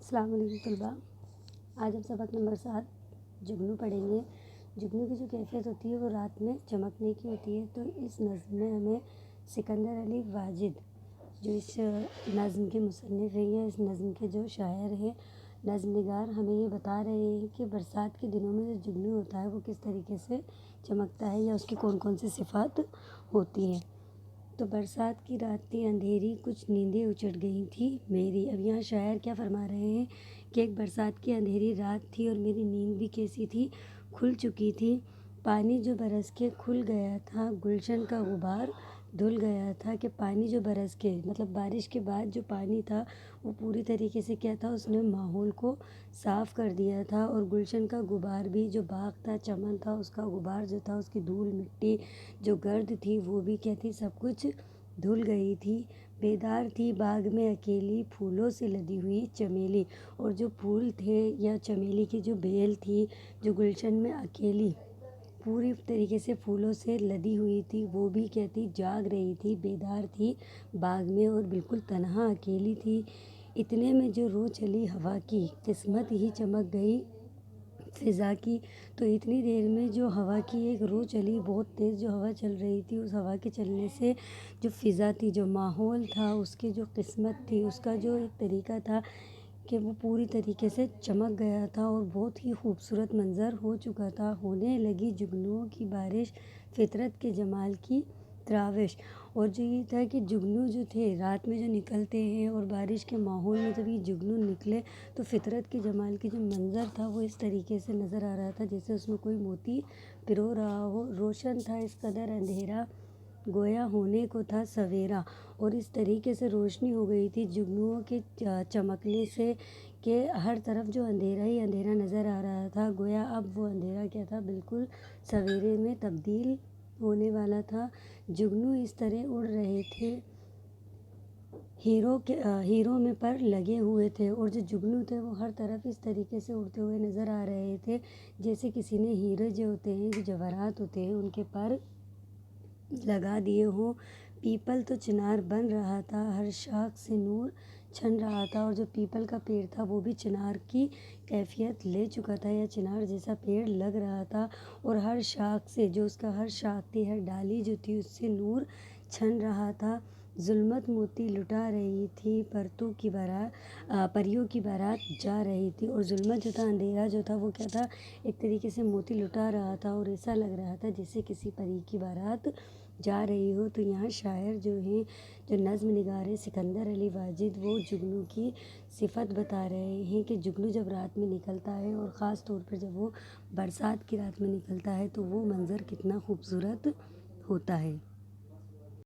السلام علیکم طلباء، آج ہم سبق نمبر 7 جگنو پڑھیں گے۔ جگنو کی جو کیفیت ہوتی ہے وہ رات میں چمکنے کی ہوتی ہے۔ تو اس نظم میں ہمیں سکندر علی واجد جو اس نظم کے مصنف ہیں یا اس نظم کے جو شاعر ہیں، نظم نگار، ہمیں یہ بتا رہے ہیں کہ برسات کے دنوں میں جو جگنو ہوتا ہے وہ کس طریقے سے چمکتا ہے یا اس کی کون کون سی صفات ہوتی ہیں۔ تو برسات کی رات تھی اندھیری، کچھ نیندیں اچٹ گئی تھی میری۔ اب یہاں شاعر کیا فرما رہے ہیں کہ ایک برسات کی اندھیری رات تھی اور میری نیند بھی کیسی تھی، کھل چکی تھی۔ پانی جو برس کے کھل گیا تھا، گلشن کا غبار دھل گیا تھا۔ کہ پانی جو برس کے مطلب بارش کے بعد جو پانی تھا وہ پوری طریقے سے کیا تھا، اس نے ماحول کو صاف کر دیا تھا۔ اور گلشن کا غبار بھی، جو باغ تھا، چمن تھا، اس کا غبار جو تھا، اس کی دھول مٹی جو گرد تھی وہ بھی کیا تھی، سب کچھ دھل گئی تھی۔ بیدار تھی باغ میں اکیلی، پھولوں سے لدی ہوئی چمیلی۔ اور جو پھول تھے یا چمیلی کی جو بیل تھی جو گلشن میں اکیلی پوری طریقے سے پھولوں سے لدی ہوئی تھی، وہ بھی کیا تھی، جاگ رہی تھی، بیدار تھی باغ میں اور بالکل تنہا اکیلی تھی۔ اتنے میں جو رو چلی ہوا کی، قسمت ہی چمک گئی فضا کی۔ تو اتنی دیر میں جو ہوا کی ایک رو چلی، بہت تیز جو ہوا چل رہی تھی، اس ہوا کے چلنے سے جو فضا تھی، جو ماحول تھا، اس کی جو قسمت تھی، اس کا جو ایک طریقہ تھا کہ وہ پوری طریقے سے چمک گیا تھا اور بہت ہی خوبصورت منظر ہو چکا تھا۔ ہونے لگی جگنوؤں کی بارش، فطرت کے جمال کی تراوش۔ اور جو یہ تھا کہ جگنو جو تھے رات میں جو نکلتے ہیں اور بارش کے ماحول میں جب یہ جگنو نکلے تو فطرت کے جمال کی جو منظر تھا وہ اس طریقے سے نظر آ رہا تھا جیسے اس میں کوئی موتی پرو رہا ہو۔ روشن تھا اس قدر اندھیرا، گویا ہونے کو تھا سویرا۔ اور اس طریقے سے روشنی ہو گئی تھی جگنوؤں کے چمکنے سے کہ ہر طرف جو اندھیرا ہی اندھیرا نظر آ رہا تھا، گویا اب وہ اندھیرا کیا تھا، بالکل سویرے میں تبدیل ہونے والا تھا۔ جگنو اس طرح اڑ رہے تھے، ہیروں میں پر لگے ہوئے تھے۔ اور جو جگنو تھے وہ ہر طرف اس طریقے سے اڑتے ہوئے نظر آ رہے تھے جیسے کسی نے ہیرے جو ہوتے ہیں، جو جواہرات ہوتے ہیں، ان کے پر لگا دیے ہوں۔ پیپل تو چنار بن رہا تھا، ہر شاخ سے نور چھن رہا تھا۔ اور جو پیپل کا پیڑ تھا وہ بھی چنار کی کیفیت لے چکا تھا یا چنار جیسا پیڑ لگ رہا تھا۔ اور ہر شاخ سے، جو اس کا ہر شاخ تھی، ہر ڈالی جو تھی، اس سے نور چھن رہا تھا۔ ظلمت موتی لٹا رہی تھی، پریوں کی بارات جا رہی تھی۔ اور ظلمت جو تھا، اندھیرا جو تھا، وہ کیا تھا، ایک طریقے سے موتی لٹا رہا تھا اور ایسا لگ رہا تھا جیسے کسی پری کی بارات جا رہی ہو۔ تو یہاں شاعر جو ہیں، جو نظم نگار ہیں، سکندر علی واجد، وہ جگنو کی صفت بتا رہے ہیں کہ جگنو جب رات میں نکلتا ہے اور خاص طور پر جب وہ برسات کی رات میں نکلتا ہے تو وہ منظر کتنا خوبصورت ہوتا ہے۔